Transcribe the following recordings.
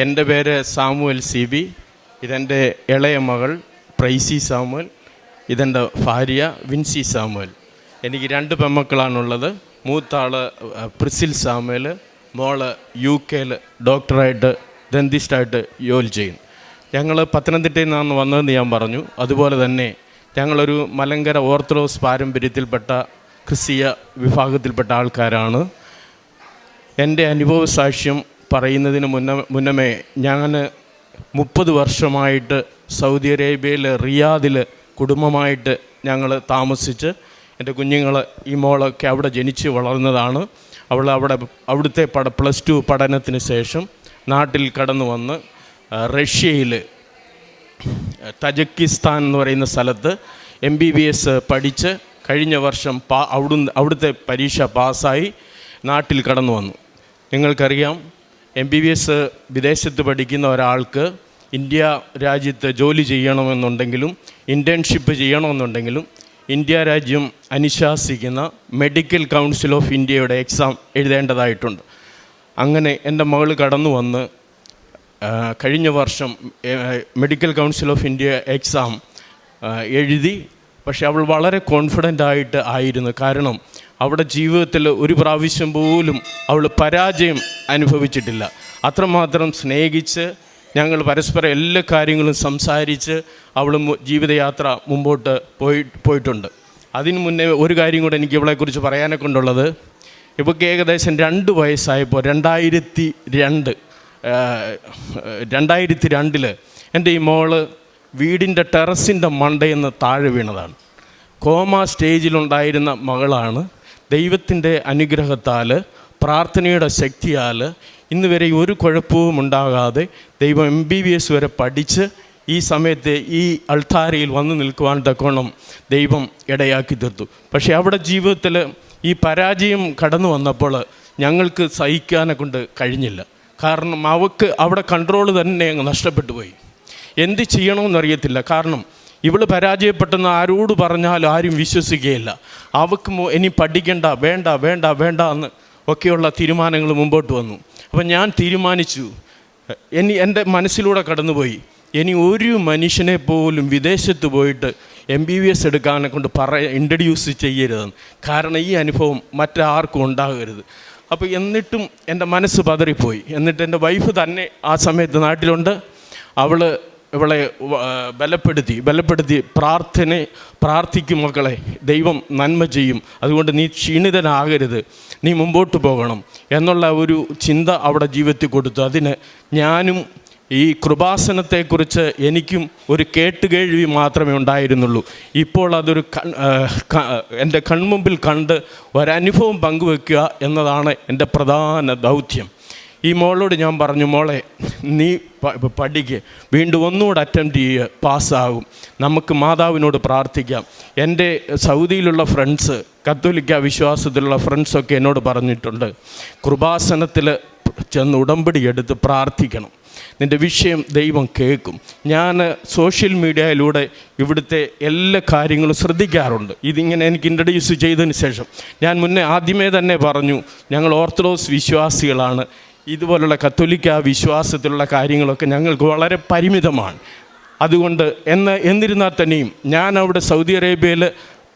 എൻ്റെ പേര് Samuel CB. ഇതെൻ്റെ ഇളയ മകൾ പ്രൈസി സാമുവൽ. ഇതെൻ്റെ ഭാര്യ വിൻസി സാമുവൽ. എനിക്ക് 2 പെൺമക്കളാണുള്ളത്. മൂത്താൾ പ്രിസിൽ സാമുവൽ, മോള് UK ഡോക്ടറായിട്ട് ഡെന്റിസ്റ്റായിട്ട് ജോലി ചെയ്യും. ഞങ്ങൾ പത്തനംതിട്ടയിൽ നിന്നാണ് വന്നതെന്ന് ഞാൻ പറഞ്ഞു. അതുപോലെ തന്നെ ഞങ്ങളൊരു മലങ്കര ഓർത്തഡോക്സ് പാരമ്പര്യത്തിൽപ്പെട്ട ക്രിസ്തീയ വിഭാഗത്തിൽപ്പെട്ട ആൾക്കാരാണ്. എൻ്റെ അനുഭവ സാക്ഷ്യം പറയുന്നതിന് മുന്നമേ ഞാൻ 30 വർഷമായിട്ട് സൗദി അറേബ്യയിൽ റിയാദിൽ കുടുംബമായിട്ട് ഞങ്ങൾ താമസിച്ച് എൻ്റെ കുഞ്ഞുങ്ങൾ ഈ മോളൊക്കെ അവിടെ ജനിച്ച് വളർന്നതാണ്. അവിടുത്തെ +2 പഠനത്തിന് ശേഷം നാട്ടിൽ കടന്നു വന്ന് റഷ്യയിൽ തജക്കിസ്ഥാൻ എന്ന് പറയുന്ന സ്ഥലത്ത് MBBS പഠിച്ച് കഴിഞ്ഞ വർഷം അവിടുത്തെ പരീക്ഷ പാസ്സായി നാട്ടിൽ കടന്നു വന്നു. നിങ്ങൾക്കറിയാം, MBBS വിദേശത്ത് പഠിക്കുന്ന ഒരാൾക്ക് ഇന്ത്യ രാജ്യത്ത് ജോലി ചെയ്യണമെന്നുണ്ടെങ്കിലും ഇൻറ്റേൺഷിപ്പ് ചെയ്യണമെന്നുണ്ടെങ്കിലും ഇന്ത്യ രാജ്യം അനുശാസിക്കുന്ന മെഡിക്കൽ കൗൺസിൽ ഓഫ് ഇന്ത്യയുടെ എക്സാം എഴുതേണ്ടതായിട്ടുണ്ട്. അങ്ങനെ എൻ്റെ മകൾ കടന്നു വന്ന് കഴിഞ്ഞ വർഷം medical council of India exam എഴുതി. പക്ഷേ അവൾ വളരെ കോൺഫിഡൻ്റ് ആയിരുന്നു. കാരണം അവിടെ ജീവിതത്തിൽ ഒരു പ്രാവശ്യം പോലും അവൾ പരാജയം അനുഭവിച്ചിട്ടില്ല. അത്രമാത്രം സ്നേഹിച്ച് ഞങ്ങൾ പരസ്പരം എല്ലാ കാര്യങ്ങളും സംസാരിച്ച് അവൾ ജീവിതയാത്ര മുമ്പോട്ട് പോയിട്ടുണ്ട്. അതിനു മുന്നേ ഒരു കാര്യം കൂടെ എനിക്ക് ഇവളെക്കുറിച്ച് പറയാനൊക്കെ ഉണ്ടുള്ളത്. ഇവൾക്ക് ഏകദേശം 2 വയസ്സായപ്പോൾ 2002 എൻ്റെ ഈ മോള് വീടിൻ്റെ ടെറസിൻ്റെ മണ്ടയിൽ നിന്ന് താഴെ വീണതാണ്. കോമ സ്റ്റേജിലുണ്ടായിരുന്ന മകളാണ്. ദൈവത്തിൻ്റെ അനുഗ്രഹത്താൽ, പ്രാർത്ഥനയുടെ ശക്തിയാൽ ഇന്ന് വരെ ഒരു കുഴപ്പവും ഉണ്ടാകാതെ ദൈവം MBBS വരെ പഠിച്ച് ഈ സമയത്ത് ഈ അൾത്താരയിൽ വന്നു നിൽക്കുവാൻ തക്കോണം ദൈവം ഇടയാക്കി തീർത്തു. പക്ഷേ അവിടെ ജീവിതത്തിൽ ഈ പരാജയം കടന്നു വന്നപ്പോൾ ഞങ്ങൾക്ക് സഹിക്കാനെ കൊണ്ട് കഴിഞ്ഞില്ല. കാരണം അവൾക്ക് അവിടെ കൺട്രോൾ തന്നെ അങ്ങ് നഷ്ടപ്പെട്ടു പോയി. എന്ത് ചെയ്യണമെന്നറിയത്തില്ല. കാരണം ഇവൾ പരാജയപ്പെട്ടെന്ന് ആരോട് പറഞ്ഞാലും ആരും വിശ്വസിക്കുകയില്ല. അവൾക്ക് ഇനി പഠിക്കണ്ട, വേണ്ട വേണ്ട വേണ്ട എന്ന് ഒക്കെയുള്ള തീരുമാനങ്ങൾ മുമ്പോട്ട് വന്നു. അപ്പം ഞാൻ തീരുമാനിച്ചു, എൻ്റെ മനസ്സിലൂടെ കടന്നുപോയി, ഇനി ഒരു മനുഷ്യനെ പോലും വിദേശത്ത് പോയിട്ട് MBBS എടുക്കാനെ കൊണ്ട് ഇൻട്രഡ്യൂസ് ചെയ്യരുതെന്ന്. കാരണം ഈ അനുഭവം മറ്റാർക്കും ഉണ്ടാകരുത്. അപ്പോൾ എന്നിട്ടും എൻ്റെ മനസ്സ് പതറിപ്പോയി. എന്നിട്ട് എൻ്റെ വൈഫ് തന്നെ ആ സമയത്ത് നാട്ടിലുണ്ട്. ഇവളെ ബലപ്പെടുത്തി പ്രാർത്ഥിക്കും, മക്കളെ ദൈവം നന്മ ചെയ്യും, അതുകൊണ്ട് നീ ക്ഷീണിതനാകരുത്, നീ മുമ്പോട്ട് പോകണം എന്നുള്ള ഒരു ചിന്ത അവിടെ ജീവിതത്തിൽ കൊടുത്തു. അതിന് ഞാനും ഈ കൃപാസനത്തെക്കുറിച്ച് എനിക്കും ഒരു കേട്ടുകേഴ്വി മാത്രമേ ഉണ്ടായിരുന്നുള്ളൂ. ഇപ്പോൾ അതൊരു എൻ്റെ കൺമുമ്പിൽ കണ്ട് ഒരനുഭവം പങ്കുവെക്കുക എന്നതാണ് എൻ്റെ പ്രധാന ദൗത്യം. ഈ മോളോട് ഞാൻ പറഞ്ഞു, മോളെ നീ പഠിക്കുക, വീണ്ടും ഒന്നുകൂടെ അറ്റംപ്റ്റ് ചെയ്യുക, പാസ്സാകും, നമുക്ക് മാതാവിനോട് പ്രാർത്ഥിക്കാം. എൻ്റെ സൗദിയിലുള്ള ഫ്രണ്ട്സ്, കത്തോലിക്ക വിശ്വാസത്തിലുള്ള ഫ്രണ്ട്സൊക്കെ എന്നോട് പറഞ്ഞിട്ടുണ്ട്, കൃപാസനത്തിൽ ചെന്ന് ഉടമ്പടി എടുത്ത് പ്രാർത്ഥിക്കണം, നിൻ്റെ വിഷയം ദൈവം കേൾക്കും. ഞാൻ സോഷ്യൽ മീഡിയയിലൂടെ ഇവിടുത്തെ എല്ലാ കാര്യങ്ങളും ശ്രദ്ധിക്കാറുണ്ട്. ഇതിങ്ങനെ എനിക്ക് ഇൻട്രഡ്യൂസ് ചെയ്തതിന് ശേഷം ഞാൻ ആദ്യമേ തന്നെ പറഞ്ഞു, ഞങ്ങൾ ഓർത്തഡോക്സ് വിശ്വാസികളാണ്, ഇതുപോലുള്ള കത്തോലിക്ക വിശ്വാസത്തിലുള്ള കാര്യങ്ങളൊക്കെ ഞങ്ങൾക്ക് വളരെ പരിമിതമാണ്. അതുകൊണ്ട് എന്നിരുന്നാൽ തന്നെയും ഞാൻ അവിടെ സൗദി അറേബ്യയിൽ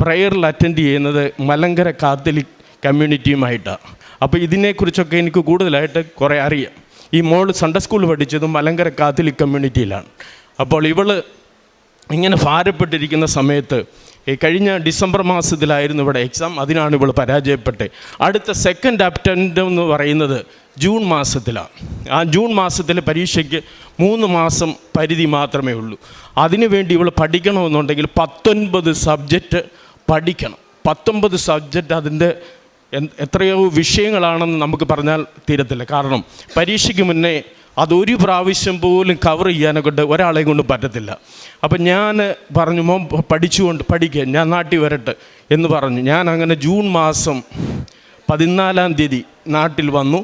പ്രയറിൽ അറ്റൻഡ് ചെയ്യുന്നത് മലങ്കര കാത്തലിക് കമ്മ്യൂണിറ്റിയുമായിട്ടാണ്. അപ്പോൾ ഇതിനെക്കുറിച്ചൊക്കെ എനിക്ക് കൂടുതലായിട്ട് കുറേ അറിയാം. ഈ മോൾ സൺഡേ സ്കൂൾ പഠിച്ചതും മലങ്കര കാത്തലിക് കമ്മ്യൂണിറ്റിയിലാണ്. അപ്പോൾ ഇവൾ ഇങ്ങനെ ഭാരപ്പെട്ടിരിക്കുന്ന സമയത്ത് കഴിഞ്ഞ ഡിസംബർ മാസത്തിലായിരുന്നു ഇവിടെ എക്സാം. അതിനാണ് ഇവൾ പരാജയപ്പെട്ടത്. അടുത്ത സെക്കൻഡ് അറ്റംപ്റ്റ് എന്ന് പറയുന്നത് ജൂൺ മാസത്തിലാണ്. ആ ജൂൺ മാസത്തിലെ പരീക്ഷയ്ക്ക് 3 മാസം പരിധി മാത്രമേ ഉള്ളൂ. അതിനുവേണ്ടി ഇവൾ പഠിക്കണമെന്നുണ്ടെങ്കിൽ 19 സബ്ജക്റ്റ് പഠിക്കണം. 19 സബ്ജക്റ്റ്, അതിൻ്റെ എത്രയോ വിഷയങ്ങളാണെന്ന് നമുക്ക് പറഞ്ഞാൽ തീരത്തില്ല. കാരണം പരീക്ഷയ്ക്ക് മുന്നേ അതൊരു പ്രാവശ്യം പോലും കവർ ചെയ്യാനെ കൊണ്ട് ഒരാളെ കൊണ്ട് പറ്റത്തില്ല. അപ്പം ഞാൻ പറഞ്ഞു, മോൻ പഠിക്കുക, ഞാൻ നാട്ടിൽ വരട്ടെ എന്ന് പറഞ്ഞു. ഞാൻ അങ്ങനെ ജൂൺ മാസം 14-ാം തീയതി നാട്ടിൽ വന്നു.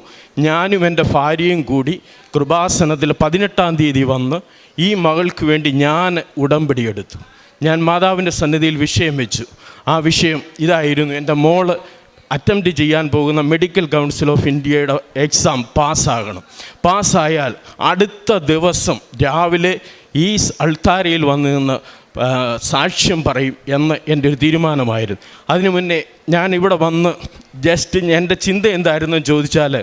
ഞാനും എൻ്റെ ഭാര്യയും കൂടി കൃപാസനത്തിൽ 18-ാം തീയതി വന്ന് ഈ മകൾക്ക് വേണ്ടി ഞാൻ ഉടമ്പടിയെടുത്തു. ഞാൻ മാതാവിൻ്റെ സന്നിധിയിൽ വിഷയം വെച്ചു. ആ വിഷയം ഇതായിരുന്നു, എൻ്റെ മോള് അറ്റംപ്റ്റ് ചെയ്യാൻ പോകുന്ന മെഡിക്കൽ കൗൺസിൽ ഓഫ് ഇന്ത്യയുടെ എക്സാം പാസ്സായാൽ അടുത്ത ദിവസം രാവിലെ ഈ അൾത്താരയിൽ വന്ന് നിന്ന് സാക്ഷ്യം പറയും എന്ന് എൻ്റെ ഒരു തീരുമാനമായിരുന്നു. അതിനു മുന്നേ ഞാൻ ഇവിടെ വന്ന് ജസ്റ്റ് എൻ്റെ ചിന്ത എന്തായിരുന്നു ചോദിച്ചാൽ,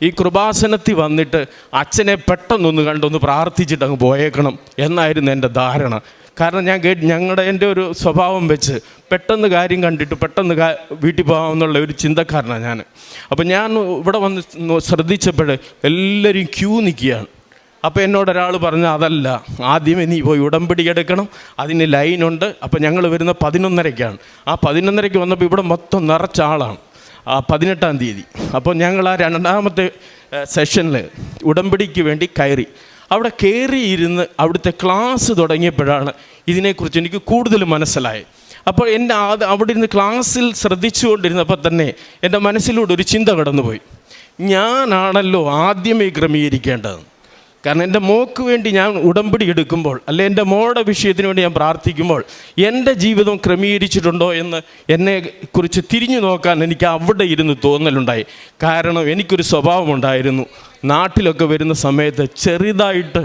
ഈ കൃപാസനത്തിൽ വന്നിട്ട് അച്ഛനെ പെട്ടെന്നൊന്ന് കണ്ടൊന്ന് പ്രാർത്ഥിച്ചിട്ട് അങ്ങ് പോയേക്കണം എന്നായിരുന്നു എൻ്റെ ധാരണ. കാരണം ഞാൻ എൻ്റെ ഒരു സ്വഭാവം വെച്ച് പെട്ടെന്ന് കാര്യം കണ്ടിട്ട് പെട്ടെന്ന് വീട്ടിൽ പോകാമെന്നുള്ള ഒരു ചിന്തക്കാരനാണ് ഞാൻ. അപ്പോൾ ഞാൻ ഇവിടെ വന്ന് ശ്രദ്ധിച്ചപ്പോൾ എല്ലാവരും ക്യൂ നിൽക്കുകയാണ്. അപ്പോൾ എന്നോടൊരാൾ പറഞ്ഞു, അതല്ല, ആദ്യമേ നീ പോയി ഉടമ്പടി എടുക്കണം, അതിന് ലൈനുണ്ട്. അപ്പോൾ ഞങ്ങൾ വരുന്ന 11:30-ക്കാണ്. ആ 11:30-ക്ക് വന്നപ്പോൾ ഇവിടെ മൊത്തം നിറച്ച ആളാണ്. 18-ാം തീയതി. അപ്പോൾ ഞങ്ങൾ ആ 2ാമത്തെ സെഷനിൽ ഉടമ്പടിക്ക് വേണ്ടി കയറി. അവിടെ കയറിയിരുന്ന് അവിടുത്തെ ക്ലാസ് തുടങ്ങിയപ്പോഴാണ് ഇതിനെക്കുറിച്ച് എനിക്ക് കൂടുതൽ മനസ്സിലായത്. അപ്പോൾ അവിടെ ഇരുന്ന് ക്ലാസ്സിൽ ശ്രദ്ധിച്ചുകൊണ്ടിരുന്നപ്പോൾ തന്നെ എൻ്റെ മനസ്സിലൂടെ ഒരു ചിന്ത കടന്നുപോയി. ഞാനാണല്ലോ ആദ്യമേ ക്രമീകരിക്കേണ്ടത്. കാരണം എൻ്റെ മോക്ക് വേണ്ടി ഞാൻ ഉടമ്പടി എടുക്കുമ്പോൾ, അല്ലെ എൻ്റെ മോളുടെ വിഷയത്തിന് വേണ്ടി ഞാൻ പ്രാർത്ഥിക്കുമ്പോൾ എൻ്റെ ജീവിതം ക്രമീകരിച്ചിട്ടുണ്ടോ എന്ന് എന്നെക്കുറിച്ച് തിരിഞ്ഞു നോക്കാൻ എനിക്ക് അവിടെ ഇരുന്ന് തോന്നലുണ്ടായി. കാരണം എനിക്കൊരു സ്വഭാവമുണ്ടായിരുന്നു, നാട്ടിലൊക്കെ വരുന്ന സമയത്ത് ചെറുതായിട്ട്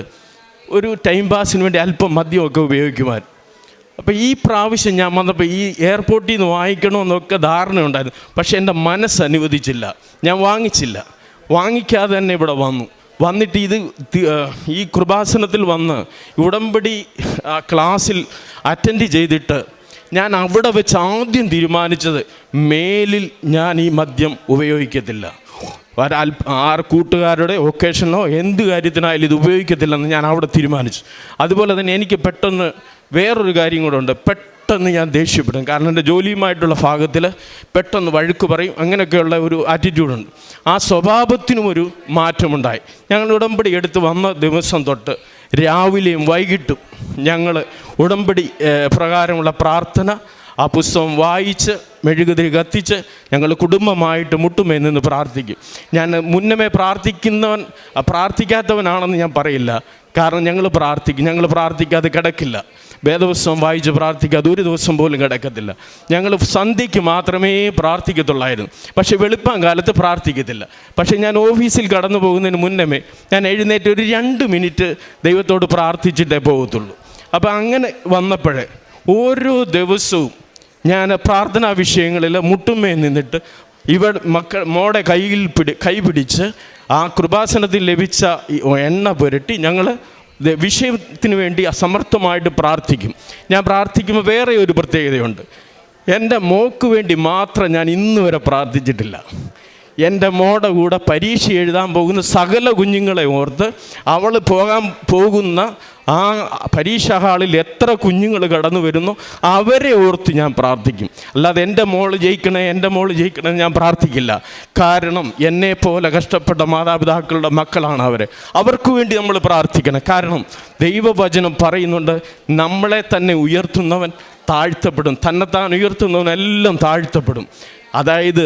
ഒരു ടൈം പാസിന് വേണ്ടി അല്പം മദ്യമൊക്കെ ഉപയോഗിക്കുമായിരുന്നു. അപ്പോൾ ഈ പ്രാവശ്യം ഞാൻ വന്നപ്പോൾ ഈ എയർപോർട്ടിൽ നിന്ന് വാങ്ങിക്കണമെന്നൊക്കെ ധാരണയുണ്ടായിരുന്നു. പക്ഷേ എൻ്റെ മനസ്സ് അനുവദിച്ചില്ല, ഞാൻ വാങ്ങിക്കാതെ തന്നെ ഇവിടെ വന്നിട്ട് ഈ കൃപാസനത്തിൽ വന്ന് ഉടമ്പടി ക്ലാസ്സിൽ അറ്റൻഡ് ചെയ്തിട്ട് ഞാൻ അവിടെ വെച്ച് ആദ്യം തീരുമാനിച്ചത്, മേലിൽ ഞാൻ ഈ മദ്യം ഉപയോഗിക്കത്തില്ല. കൂട്ടുകാരുടെ ഒക്കേഷനോ എന്ത് കാര്യത്തിനായാലും ഇത് ഉപയോഗിക്കത്തില്ലെന്ന് ഞാൻ അവിടെ തീരുമാനിച്ചു. അതുപോലെ തന്നെ എനിക്ക് പെട്ടെന്ന് വേറൊരു കാര്യം കൂടെ ഉണ്ട്, പെട്ടെന്ന് ഞാൻ ദേഷ്യപ്പെടും. കാരണം എൻ്റെ ജോലിയുമായിട്ടുള്ള ഭാഗത്തിൽ പെട്ടെന്ന് വഴക്ക് പറയും, അങ്ങനെയൊക്കെയുള്ള ഒരു ആറ്റിറ്റ്യൂഡുണ്ട്. ആ സ്വഭാവത്തിനും ഒരു മാറ്റമുണ്ടായി. ഞങ്ങൾ ഉടമ്പടി എടുത്ത് വന്ന ദിവസം തൊട്ട് രാവിലെയും വൈകിട്ടും ഞങ്ങൾ ഉടമ്പടി പ്രകാരമുള്ള പ്രാർത്ഥന, ആ പുസ്തകം വായിച്ച് മെഴുകുതിരി കത്തിച്ച് ഞങ്ങൾ കുടുംബമായിട്ട് മുട്ടുമേ നിന്ന് പ്രാർത്ഥിക്കും. ഞാൻ മുന്നമേ പ്രാർത്ഥിക്കാത്തവനാണെന്ന് ഞാൻ പറയില്ല. കാരണം ഞങ്ങൾ പ്രാർത്ഥിക്കാതെ കിടക്കില്ല. വേദപുസ്തകം വായിച്ച് പ്രാർത്ഥിക്കാതെ ഒരു ദിവസം പോലും കിടക്കത്തില്ല. ഞങ്ങൾ സന്ധ്യയ്ക്ക് മാത്രമേ പ്രാർത്ഥിക്കത്തുള്ളായിരുന്നു. പക്ഷേ വെളുപ്പാൻ കാലത്ത് പ്രാർത്ഥിക്കത്തില്ല. പക്ഷേ ഞാൻ ഓഫീസിൽ കടന്നു പോകുന്നതിന് മുന്നമേ ഞാൻ എഴുന്നേറ്റ് ഒരു 2 മിനിറ്റ് ദൈവത്തോട് പ്രാർത്ഥിച്ചിട്ടേ പോകത്തുള്ളൂ. അപ്പോൾ അങ്ങനെ വന്നപ്പോഴേ ഓരോ ദിവസവും ഞാൻ പ്രാർത്ഥനാ വിഷയങ്ങളിൽ മുട്ടുമേ നിന്നിട്ട് മോടെ കൈ പിടിച്ച് ആ കൃപാസനത്തിൽ ലഭിച്ച എണ്ണ പുരട്ടി ഞങ്ങൾ വിഷയത്തിന് വേണ്ടി അസമർത്ഥമായിട്ട് പ്രാർത്ഥിക്കും. ഞാൻ പ്രാർത്ഥിക്കുമ്പോൾ വേറെ ഒരു പ്രത്യേകതയുണ്ട്. എൻ്റെ മോക്ക് വേണ്ടി മാത്രം ഞാൻ ഇന്ന് വരെ പ്രാർത്ഥിച്ചിട്ടില്ല. എൻ്റെ മോടെ കൂടെ പരീക്ഷ എഴുതാൻ പോകുന്ന സകല കുഞ്ഞുങ്ങളെ ഓർത്ത്, അവൾ പോകുന്ന ആ പരീക്ഷാ ഹാളിൽ എത്ര കുഞ്ഞുങ്ങൾ കടന്നു വരുന്നു അവരെ ഓർത്ത് ഞാൻ പ്രാർത്ഥിക്കും. അല്ലാതെ എൻ്റെ മോൾ ജയിക്കണേ ഞാൻ പ്രാർത്ഥിക്കില്ല. കാരണം എന്നെപ്പോലെ കഷ്ടപ്പെട്ട മാതാപിതാക്കളുടെ മക്കളാണ് അവർക്ക് വേണ്ടി നമ്മൾ പ്രാർത്ഥിക്കണം. കാരണം ദൈവവചനം പറയുന്നുണ്ട്, നമ്മളെ തന്നെ ഉയർത്തുന്നവൻ താഴ്ത്തപ്പെടും, തന്നെത്താൻ ഉയർത്തുന്നവനെല്ലാം താഴ്ത്തപ്പെടും. അതായത്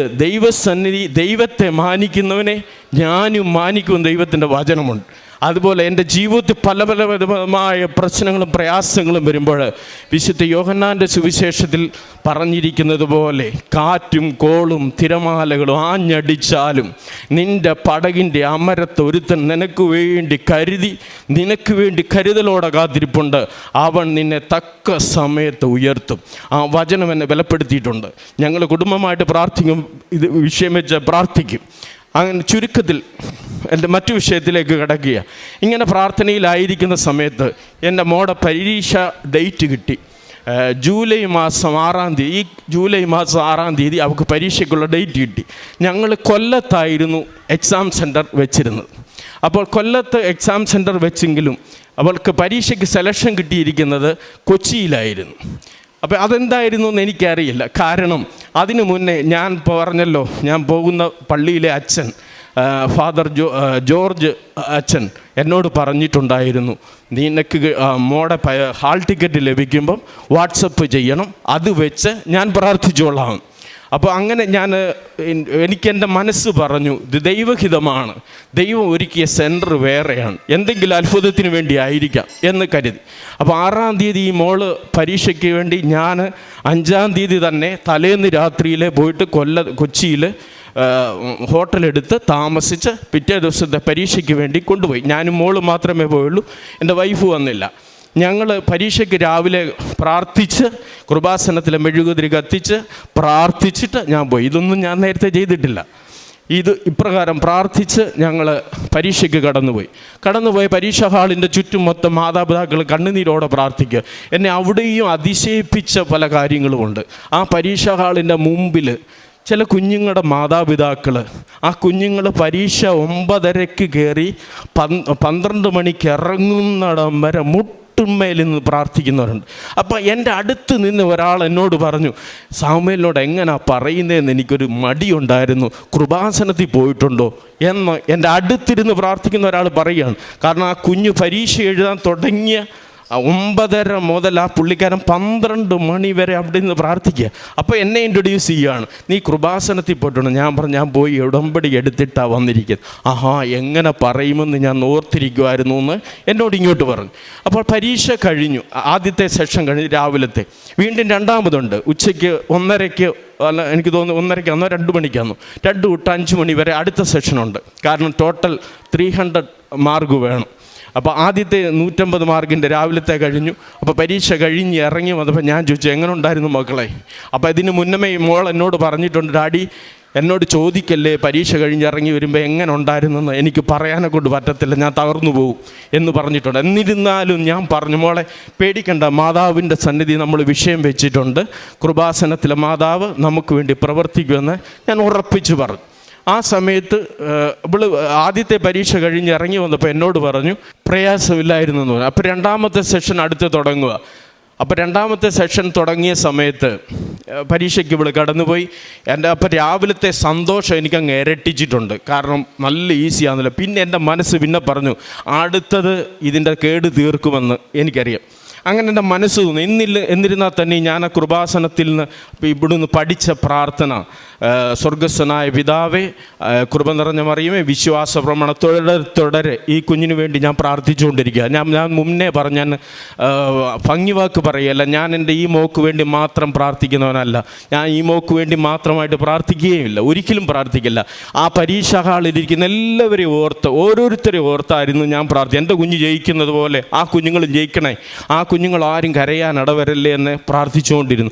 ദൈവത്തെ മാനിക്കുന്നവനെ ഞാനും മാനിക്കും ദൈവത്തിൻ്റെ വചനമുണ്ട്. അതുപോലെ എൻ്റെ ജീവിതത്തിൽ പലവിധമായ പ്രശ്നങ്ങളും പ്രയാസങ്ങളും വരുമ്പോൾ വിശുദ്ധ യോഹന്നാൻ്റെ സുവിശേഷത്തിൽ പറഞ്ഞിരിക്കുന്നത് പോലെ കാറ്റും കോളും തിരമാലകളും ആഞ്ഞടിച്ചാലും നിൻ്റെ പടകിൻ്റെ അമരത്ത് ഒരുത്തൻ നിനക്ക് വേണ്ടി കരുതലോടെ കാത്തിരിപ്പുണ്ട്, അവൻ നിന്നെ തക്ക സമയത്ത് ഉയർത്തും. ആ വചനം എന്നെ ബലപ്പെടുത്തിയിട്ടുണ്ട്. ഞങ്ങൾ കുടുംബമായിട്ട് പ്രാർത്ഥിക്കും, ഇത് വിഷയം വെച്ച് പ്രാർത്ഥിക്കും. അങ്ങനെ ചുരുക്കത്തിൽ എൻ്റെ മറ്റു വിഷയത്തിലേക്ക് കിടക്കുക. ഇങ്ങനെ പ്രാർത്ഥനയിലായിരിക്കുന്ന സമയത്ത് എൻ്റെ മോടെ പരീക്ഷ ഡേറ്റ് കിട്ടി. ജൂലൈ മാസം 6-ാം തീയതി. ഈ ജൂലൈ മാസം 6-ാം തീയതി അവൾക്ക് പരീക്ഷയ്ക്കുള്ള ഡേറ്റ് കിട്ടി. ഞങ്ങൾ കൊല്ലത്തായിരുന്നു എക്സാം സെൻറ്റർ വെച്ചിരുന്നത്. അപ്പോൾ കൊല്ലത്ത് എക്സാം സെൻറ്റർ വെച്ചെങ്കിലും അവൾക്ക് പരീക്ഷയ്ക്ക് സെലക്ഷൻ കിട്ടിയിരിക്കുന്നത് കൊച്ചിയിലായിരുന്നു. അപ്പോൾ അതെന്തായിരുന്നു എന്ന് എനിക്കറിയില്ല. കാരണം അതിനു മുന്നേ ഞാൻ പറഞ്ഞല്ലോ, ഞാൻ പോകുന്ന പള്ളിയിലെ അച്ഛൻ ഫാദർ ജോർജ് അച്ഛൻ എന്നോട് പറഞ്ഞിട്ടുണ്ടായിരുന്നു, നിനക്ക് മോടെ ഹാൾ ടിക്കറ്റ് ലഭിക്കുമ്പം വാട്സപ്പ് ചെയ്യണം, അത് വെച്ച് ഞാൻ പ്രാർത്ഥിച്ചോളാം. അപ്പോൾ അങ്ങനെ എനിക്കെൻ്റെ മനസ്സ് പറഞ്ഞു, ഇത് ദൈവഹിതമാണ്, ദൈവം ഒരുക്കിയ സെൻറ്റർ വേറെയാണ്, എന്തെങ്കിലും അത്ഭുതത്തിന് വേണ്ടി ആയിരിക്കാം എന്ന് കരുതി. അപ്പോൾ 6-ാം തീയതി ഈ മോള് പരീക്ഷയ്ക്ക് വേണ്ടി ഞാൻ 5-ാം തീയതി തന്നെ തലേന്ന് രാത്രിയിൽ പോയിട്ട് കൊച്ചിയിൽ ഹോട്ടലെടുത്ത് താമസിച്ച് പിറ്റേ ദിവസത്തെ പരീക്ഷയ്ക്ക് വേണ്ടി കൊണ്ടുപോയി. ഞാനും മോള് മാത്രമേ പോയുള്ളൂ, എൻ്റെ വൈഫ് വന്നില്ല. ഞങ്ങൾ പരീക്ഷയ്ക്ക് രാവിലെ പ്രാർത്ഥിച്ച് കൃപാസനത്തിലെ മെഴുകുതിരി കത്തിച്ച് പ്രാർത്ഥിച്ചിട്ട് ഞാൻ പോയി. ഇതൊന്നും ഞാൻ നേരത്തെ ചെയ്തിട്ടില്ല. ഇത് ഇപ്രകാരം പ്രാർത്ഥിച്ച് ഞങ്ങൾ പരീക്ഷയ്ക്ക് കടന്നുപോയി പരീക്ഷാ ഹാളിൻ്റെ ചുറ്റും മൊത്തം മാതാപിതാക്കൾ കണ്ണുനീരോടെ പ്രാർത്ഥിക്കുക. എന്നെ അവിടെയും അതിശയിപ്പിച്ച പല കാര്യങ്ങളുമുണ്ട്. ആ പരീക്ഷാ ഹാളിൻ്റെ മുമ്പിൽ ചില കുഞ്ഞുങ്ങളുടെ മാതാപിതാക്കൾ, ആ കുഞ്ഞുങ്ങൾ പരീക്ഷ 9:30 കയറി 12 മണിക്ക് ഇറങ്ങുന്നിടം വരെ മുട്ടുമ്മേൽ നിന്ന് പ്രാർത്ഥിക്കുന്നവരുണ്ട്. അപ്പോൾ എൻ്റെ അടുത്ത് നിന്ന് ഒരാൾ എന്നോട് പറഞ്ഞു, സാമുവേലിനോട് എങ്ങനെയാ പറയുന്നതെന്ന് എനിക്കൊരു മടിയുണ്ടായിരുന്നു, കൃപാസനത്തിൽ പോയിട്ടുണ്ടോ എന്ന് എൻ്റെ അടുത്തിരുന്ന് പ്രാർത്ഥിക്കുന്ന ഒരാൾ പറയുകയാണ്. കാരണം ആ കുഞ്ഞ് പരീക്ഷ എഴുതാൻ തുടങ്ങിയ 9:30 മുതൽ ആ പുള്ളിക്കാരൻ 12 മണി വരെ അവിടെ നിന്ന് പ്രാർത്ഥിക്കുക. അപ്പോൾ എന്നെ ഇൻട്രൊഡ്യൂസ് ചെയ്യുകയാണ്, നീ കൃപാസനത്തിൽ പോയിട്ടുണ്ട്. ഞാൻ പറഞ്ഞു, ഞാൻ പോയി ഉടമ്പടി എടുത്തിട്ടാണ് വന്നിരിക്കുന്നത്. ആഹാ, എങ്ങനെ പറയുമെന്ന് ഞാൻ ഓർത്തിരിക്കുമായിരുന്നു എന്ന് എന്നോട് ഇങ്ങോട്ട് പറഞ്ഞു. അപ്പോൾ പരീക്ഷ കഴിഞ്ഞു, ആദ്യത്തെ സെഷൻ കഴിഞ്ഞ് രാവിലത്തെ വീണ്ടും രണ്ടാമതുണ്ട്. ഉച്ചയ്ക്ക് 1:30 അല്ല, എനിക്ക് തോന്നുന്നു 1:30 2 മണിക്കാന്നു, 2 തൊട്ട് 5 മണി വരെ അടുത്ത സെഷനുണ്ട്. കാരണം ടോട്ടൽ 300 മാർക്ക് വേണം. അപ്പോൾ ആദ്യത്തെ 150 മാർക്കിൻ്റെ രാവിലത്തെ കഴിഞ്ഞു. അപ്പോൾ പരീക്ഷ കഴിഞ്ഞ് ഇറങ്ങി വന്നപ്പോൾ ഞാൻ ചോദിച്ചു, എങ്ങനെ ഉണ്ടായിരുന്നു മക്കളെ? അപ്പോൾ ഇതിന് മുന്നമേ മോൾ എന്നോട് പറഞ്ഞിട്ടുണ്ട്, ഡാഡി എന്നോട് ചോദിക്കല്ലേ പരീക്ഷ കഴിഞ്ഞ് ഇറങ്ങി വരുമ്പോൾ എങ്ങനെ ഉണ്ടായിരുന്നെന്ന്, എനിക്ക് പറയാനെ കൊണ്ട് പറ്റത്തില്ല, ഞാൻ തകർന്നു പോകും എന്ന് പറഞ്ഞിട്ടുണ്ട്. എന്നിരുന്നാലും ഞാൻ പറഞ്ഞു, മോളെ പേടിക്കണ്ട, മാതാവിൻ്റെ സന്നിധി നമ്മൾ വിഷയം വെച്ചിട്ടുണ്ട്, കൃപാസനത്തിലെ മാതാവ് നമുക്ക് വേണ്ടി പ്രവർത്തിക്കുമെന്ന് ഞാൻ ഉറപ്പിച്ച് പറഞ്ഞു. ആ സമയത്ത് ഇവള് ആദ്യത്തെ പരീക്ഷ കഴിഞ്ഞ് ഇറങ്ങി വന്നപ്പോൾ എന്നോട് പറഞ്ഞു, പ്രയാസമില്ലായിരുന്നു എന്ന് പറഞ്ഞു. അപ്പോൾ രണ്ടാമത്തെ സെഷൻ അടുത്ത് തുടങ്ങുക. അപ്പോൾ രണ്ടാമത്തെ സെഷൻ തുടങ്ങിയ സമയത്ത് പരീക്ഷയ്ക്ക് ഇവള് കടന്നുപോയി. അപ്പോൾ രാവിലത്തെ സന്തോഷം എനിക്കങ്ങ് ഇരട്ടിച്ചിട്ടുണ്ട്. കാരണം നല്ല ഈസിയാണല്ലോ. പിന്നെ എൻ്റെ മനസ്സ് പിന്നെ പറഞ്ഞു, അടുത്തത് ഇതിൻ്റെ കേട് തീർക്കുമെന്ന് എനിക്കറിയാം. അങ്ങനെ എൻ്റെ മനസ്സ് തോന്നി. എന്നിരുന്നാൽ തന്നെ ഞാൻ ആ കൃപാസനത്തിൽ നിന്ന് ഇവിടുന്ന് പഠിച്ച പ്രാർത്ഥന, സ്വർഗസ്ഥനായ പിതാവേ, കൃപ നിറഞ്ഞ മറിയമേ, വിശ്വാസ പ്രമാണം തുടരെ ഈ കുഞ്ഞിന് വേണ്ടി ഞാൻ പ്രാർത്ഥിച്ചുകൊണ്ടിരിക്കുക. ഞാൻ മുന്നേ ഞാൻ ഭംഗിവാക്ക് പറയുകയല്ല, ഞാൻ എൻ്റെ ഈ മോക്ക് വേണ്ടി മാത്രം പ്രാർത്ഥിക്കുന്നവനല്ല, ഞാൻ ഈ മോക്ക് വേണ്ടി മാത്രമായിട്ട് പ്രാർത്ഥിക്കുകയുമില്ല, ഒരിക്കലും പ്രാർത്ഥിക്കില്ല. ആ പരീക്ഷാ ഹാളിലിരിക്കുന്ന എല്ലാവരെയും ഓരോരുത്തരെയും ഓർത്തായിരുന്നു ഞാൻ പ്രാർത്ഥിക്കുക. എൻ്റെ കുഞ്ഞ് ജയിക്കുന്നത് പോലെ ആ കുഞ്ഞുങ്ങളും ജയിക്കണേ, ആ കുഞ്ഞുങ്ങൾ ആരും കരയാൻ ഇടവരല്ലേ എന്ന് പ്രാർത്ഥിച്ചുകൊണ്ടിരുന്നു.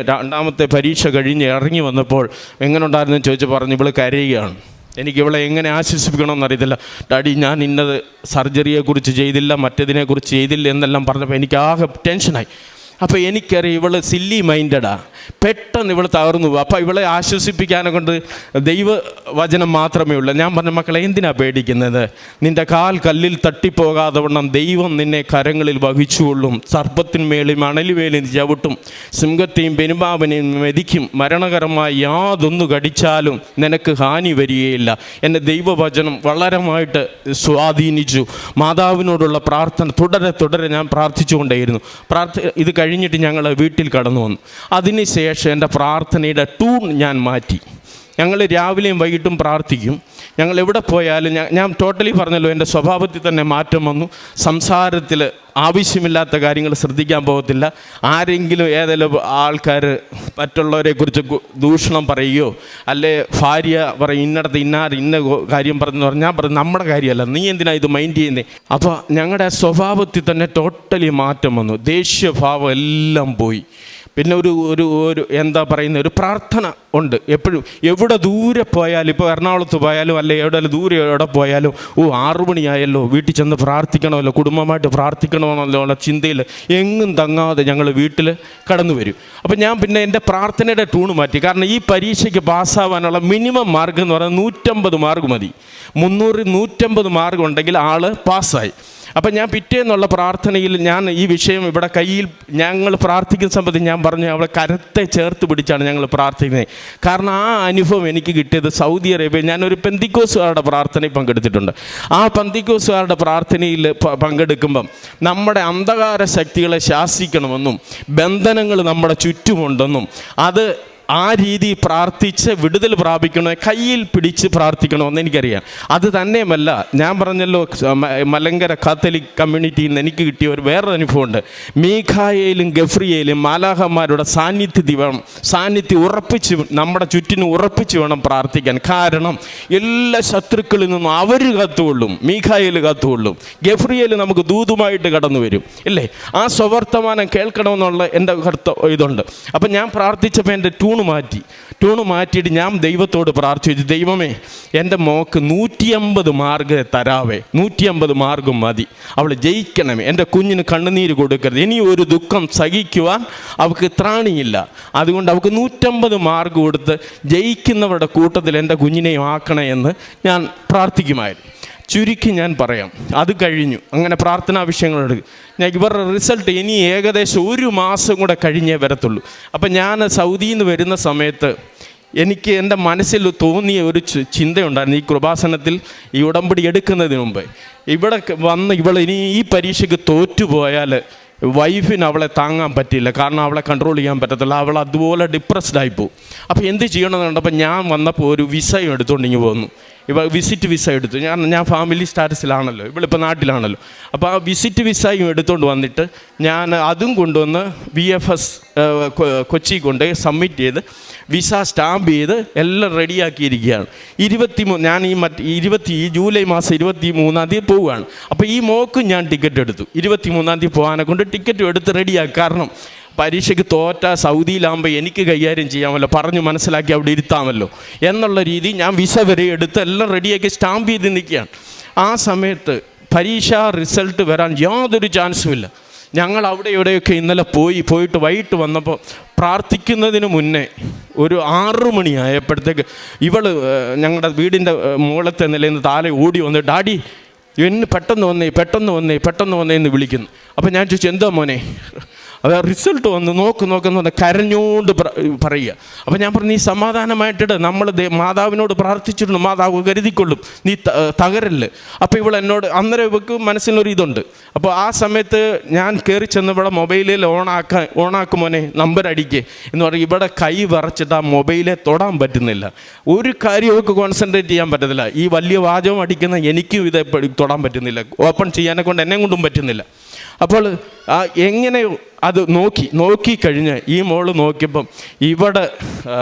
രണ്ടാമത്തെ പരീക്ഷ കഴിഞ്ഞ് ഇറങ്ങി വന്നപ്പോൾ എങ്ങനെ ഉണ്ടായിരുന്നു ചോദിച്ചു, പറഞ്ഞു ഇവള് കരയുകയാണ്. എനിക്ക് ഇവളെ എങ്ങനെ ആശ്വസിപ്പിക്കണമെന്നറിയത്തില്ല. ഡാഡി, ഞാൻ ഇന്നത് സർജറിയെക്കുറിച്ച് ചെയ്തില്ല, മറ്റേതിനെക്കുറിച്ച് ചെയ്തില്ല എന്നെല്ലാം പറഞ്ഞപ്പോൾ എനിക്ക് ആകെ ടെൻഷനായി. അപ്പോൾ എനിക്കറിയാം ഇവൾ സില്ലി മൈൻഡഡാ, പെട്ടെന്ന് ഇവൾ തകർന്നു പോകും. അപ്പോൾ ഇവളെ ആശ്വസിപ്പിക്കാനെ കൊണ്ട് ദൈവവചനം മാത്രമേ ഉള്ളൂ. ഞാൻ പറഞ്ഞ, മക്കളെ എന്തിനാ പേടിക്കുന്നത്? നിൻ്റെ കാൽ കല്ലിൽ തട്ടിപ്പോകാതെ വണ്ണം ദൈവം നിന്നെ കരങ്ങളിൽ വഹിച്ചുകൊള്ളും. സർപ്പത്തിന്മേലും മണലുവേലും ചവിട്ടും, സിംഹത്തെയും പെരുമ്പാമ്പിനെയും മെതിക്കും, മരണകരമായി യാതൊന്നു കടിച്ചാലും നിനക്ക് ഹാനി വരികയില്ല. എൻ്റെ ദൈവവചനം വളരെയായിട്ട് സ്വാധീനിച്ചു. മാതാവിനോടുള്ള പ്രാർത്ഥന തുടരെ ഞാൻ പ്രാർത്ഥിച്ചുകൊണ്ടേയിരുന്നു. ഇത് കഴിഞ്ഞിട്ട് ഞങ്ങൾ വീട്ടിൽ കടന്നു വന്നു. അതിനുശേഷം എൻ്റെ പ്രാർത്ഥനയുടെ ടൂൺ ഞാൻ മാറ്റി. ഞങ്ങൾ രാവിലെയും വൈകിട്ടും പ്രാർത്ഥിക്കും. ഞങ്ങൾ എവിടെ പോയാലും ഞാൻ ടോട്ടലി പറഞ്ഞല്ലോ, എൻ്റെ സ്വഭാവത്തിൽ തന്നെ മാറ്റം വന്നു. സംസാരത്തിൽ ആവശ്യമില്ലാത്ത കാര്യങ്ങൾ ശ്രദ്ധിക്കാൻ പോകത്തില്ല. ആരെങ്കിലും ഏതെങ്കിലും ആൾക്കാർ മറ്റുള്ളവരെക്കുറിച്ച് ദൂഷണം പറയുകയോ അല്ലെ ഭാര്യ പറയും ഇന്നടത്ത് ഇന്ന കാര്യം പറഞ്ഞു പറഞ്ഞാൽ ഞാൻ പറഞ്ഞു നമ്മുടെ കാര്യമല്ല, നീ എന്തിനാ ഇത് മൈൻഡ് ചെയ്യുന്നത്? അപ്പോൾ ഞങ്ങളുടെ സ്വഭാവത്തിൽ തന്നെ ടോട്ടലി മാറ്റം വന്നു. ദേഷ്യഭാവം എല്ലാം പോയി. പിന്നെ ഒരു എന്താ പറയുന്ന ഒരു പ്രാർത്ഥന ഉണ്ട് എപ്പോഴും. എവിടെ ദൂരെ പോയാലും, ഇപ്പോൾ എറണാകുളത്ത് പോയാലും അല്ലെ എവിടെ പോയാലും 6 മണിയായല്ലോ, വീട്ടിൽ ചെന്ന് പ്രാർത്ഥിക്കണമല്ലോ, കുടുംബമായിട്ട് പ്രാർത്ഥിക്കണമെന്നല്ലോ ഉള്ള ചിന്തയിൽ എങ്ങും തങ്ങാതെ ഞങ്ങൾ വീട്ടിൽ കടന്നു വരും. അപ്പോൾ ഞാൻ പിന്നെ എൻ്റെ പ്രാർത്ഥനയുടെ ടൂണ് മാറ്റി. കാരണം ഈ പരീക്ഷയ്ക്ക് പാസ്സാവാനുള്ള മിനിമം മാർക്ക് എന്ന് പറയുന്നത് 150 മാർക്ക് മതി. 150 മാർക്ക് ഉണ്ടെങ്കിൽ ആൾ പാസ്സായി. അപ്പം ഞാൻ പിറ്റേന്നുള്ള പ്രാർത്ഥനയിൽ ഞാൻ ഈ വിഷയം ഇവിടെ കയ്യിൽ ഞങ്ങൾ പ്രാർത്ഥിക്കുന്ന സമയത്ത് ഞാൻ പറഞ്ഞു, അവളെ കരത്തെ ചേർത്ത് പിടിച്ചാണ് ഞങ്ങൾ പ്രാർത്ഥിക്കുന്നത്. കാരണം ആ അനുഭവം എനിക്ക് കിട്ടിയത് സൗദി അറേബ്യ. ഞാനൊരു പെന്തിക്കോസുകാരുടെ പ്രാർത്ഥനയിൽ പങ്കെടുത്തിട്ടുണ്ട്. ആ പെന്തിക്കോസുകാരുടെ പ്രാർത്ഥനയിൽ പങ്കെടുക്കുമ്പം നമ്മുടെ അന്ധകാര ശക്തികളെ ശാസിക്കണമെന്നും ബന്ധനങ്ങൾ നമ്മുടെ ചുറ്റുമുണ്ടെന്നും അത് ആ രീതി പ്രാർത്ഥിച്ച് വിടുതൽ പ്രാപിക്കണോ, കയ്യിൽ പിടിച്ച് പ്രാർത്ഥിക്കണമെന്ന് എനിക്കറിയാം. അത് തന്നെയുമല്ല, ഞാൻ പറഞ്ഞല്ലോ മലങ്കര കാത്തലിക് കമ്മ്യൂണിറ്റിയിൽ നിന്ന് എനിക്ക് കിട്ടിയ ഒരു വേറൊരു അനുഭവമുണ്ട്. മീഖായേലും ഗഫ്രിയേലും മാലാഖമാരുടെ സാന്നിധ്യം ഉറപ്പിച്ച് നമ്മുടെ ചുറ്റിനും ഉറപ്പിച്ച് വേണം പ്രാർത്ഥിക്കാൻ. കാരണം എല്ലാ ശത്രുക്കളിൽ നിന്നും അവർ കാത്തുകൊള്ളും. മീഖായേൽ കാത്തുകൊള്ളും, ഗഫ്രിയേൽ നമുക്ക് ദൂതുമായിട്ട് കടന്നു വരും, ഇല്ലേ? ആ സ്വവർത്തമാനം കേൾക്കണമെന്നുള്ള എൻ്റെ ഇതുണ്ട്. അപ്പം ഞാൻ പ്രാർത്ഥിച്ചപ്പോൾ എൻ്റെ ട്യൂണ് മാറ്റിയിട്ട് ഞാൻ ദൈവത്തോട് പ്രാർത്ഥിച്ചു, ദൈവമേ എൻ്റെ മോക്ക് 150 മാർക്ക് തരാവേ, 150 മാർക്കും മതി, അവൾ ജയിക്കണമേ, എൻ്റെ കുഞ്ഞിന് കണ്ണുനീര് കൊടുക്കരുത്, ഇനി ഒരു ദുഃഖം സഹിക്കുവാൻ അവൾക്ക് ത്രാണിയില്ല, അതുകൊണ്ട് അവൾക്ക് 150 മാർക്ക് കൊടുത്ത് ജയിക്കുന്നവരുടെ കൂട്ടത്തിൽ എൻ്റെ കുഞ്ഞിനെയും ആക്കണേ എന്ന് ഞാൻ പ്രാർത്ഥിക്കുമായിരുന്നു. ചുരുക്കി ഞാൻ പറയാം, അത് കഴിഞ്ഞു. അങ്ങനെ പ്രാർത്ഥനാ വിഷയങ്ങളെടുക്കും. ഇവരുടെ റിസൾട്ട് ഇനി ഏകദേശം 1 മാസം കൂടെ കഴിഞ്ഞേ വരത്തുള്ളൂ. അപ്പം ഞാൻ സൗദിയിൽ നിന്ന് വരുന്ന സമയത്ത് എനിക്ക് എൻ്റെ മനസ്സിൽ തോന്നിയ ഒരു ചിന്തയുണ്ടായിരുന്നു. ഈ കൃപാസനത്തിൽ ഈ ഉടമ്പടി എടുക്കുന്നതിന് മുമ്പ് ഇവിടെ വന്ന് ഇനി ഈ പരീക്ഷയ്ക്ക് തോറ്റുപോയാൽ വൈഫിന് അവളെ താങ്ങാൻ പറ്റില്ല, കാരണം അവളെ കൺട്രോൾ ചെയ്യാൻ പറ്റത്തില്ല, അവൾ അതുപോലെ ഡിപ്രസ്ഡ് ആയിപ്പോവും. അപ്പോൾ എന്ത് ചെയ്യണമെന്ന് കണ്ടപ്പോൾ ഞാൻ വന്നപ്പോൾ ഒരു വിസയും എടുത്തുകൊണ്ട് ഇങ്ങ് പോന്നു. വിസിറ്റ് വിസ എടുത്തു. ഞാൻ ഫാമിലി സ്റ്റാറ്റസിലാണല്ലോ, ഇവളിപ്പോൾ നാട്ടിലാണല്ലോ. അപ്പോൾ ആ വിസിറ്റ് വിസയും എടുത്തുകൊണ്ട് വന്നിട്ട് ഞാൻ അതും കൊണ്ടുവന്ന് VFS കൊച്ചി കൊണ്ട് സബ്മിറ്റ് ചെയ്ത് വിസ സ്റ്റാമ്പ് ചെയ്ത് എല്ലാം റെഡിയാക്കിയിരിക്കുകയാണ്. 23 ജൂലൈ മാസം 23-ാം തീയതി പോവുകയാണ്. അപ്പോൾ ഈ മോക്കും ഞാൻ ടിക്കറ്റ് എടുത്തു. 23-ാം തീയതി പോകാനെ കൊണ്ട് ടിക്കറ്റും എടുത്ത് റെഡിയാക്കി. കാരണം പരീക്ഷയ്ക്ക് തോറ്റ സൗദിയിലാകുമ്പോൾ എനിക്ക് കൈകാര്യം ചെയ്യാമല്ലോ, പറഞ്ഞ് മനസ്സിലാക്കി അവിടെ ഇരുത്താമല്ലോ എന്നുള്ള രീതി ഞാൻ വിസ വരെ എടുത്ത് എല്ലാം റെഡിയാക്കി സ്റ്റാമ്പ് ചെയ്ത് നിൽക്കുകയാണ്. ആ സമയത്ത് പരീക്ഷാ റിസൾട്ട് വരാൻ യാതൊരു ചാൻസുമില്ല. ഞങ്ങൾ അവിടെ ഇവിടെയൊക്കെ ഇന്നലെ പോയിട്ട് വൈകിട്ട് വന്നപ്പോൾ പ്രാർത്ഥിക്കുന്നതിന് മുന്നേ ഒരു 6 മണിയായപ്പോഴത്തേക്ക് ഇവൾ ഞങ്ങളുടെ വീടിൻ്റെ മുകളത്തെ നിലയിൽ നിന്ന് താഴെ ഓടി വന്നിട്ട്, ഡാഡി എന്നെ പെട്ടെന്ന് വന്നേ എന്ന് വിളിക്കുന്നു. അപ്പോൾ ഞാൻ ചോദിച്ചു, എന്താ മോനെ? അത് റിസൾട്ട് വന്ന് നോക്കുന്നു കരഞ്ഞുകൊണ്ട് പറയുക. അപ്പോൾ ഞാൻ പറഞ്ഞു, നീ സമാധാനമായിട്ടിട്ട്, നമ്മൾ മാതാവിനോട് പ്രാർത്ഥിച്ചിട്ടുണ്ട്, മാതാവ് കരുതിക്കൊള്ളും, നീ തകരല്ല്. അപ്പോൾ ഇവൾ എന്നോട് അന്നേരം ഇവൾക്ക് മനസ്സിലൊരു ഇതുണ്ട്. അപ്പോൾ ആ സമയത്ത് ഞാൻ കയറി ചെന്ന് ഇവിടെ മൊബൈലിൽ ഓണാക്കും മോനെ, നമ്പർ അടിക്കേ എന്ന് പറയും. ഇവിടെ കൈ വിറച്ചിട്ട് ആ മൊബൈലെ തൊടാൻ പറ്റുന്നില്ല, ഒരു കാര്യം അവൾക്ക് കോൺസെൻട്രേറ്റ് ചെയ്യാൻ പറ്റത്തില്ല. ഈ വലിയ വാചകം അടിക്കുന്ന എനിക്കും ഇത് തൊടാൻ പറ്റുന്നില്ല, ഓപ്പൺ ചെയ്യാനെ കൊണ്ട് എന്നെ കൊണ്ടും പറ്റുന്നില്ല. അപ്പോൾ എങ്ങനെയോ അത് നോക്കിക്കഴിഞ്ഞ് ഈ മോള് നോക്കിയപ്പം ഇവിടെ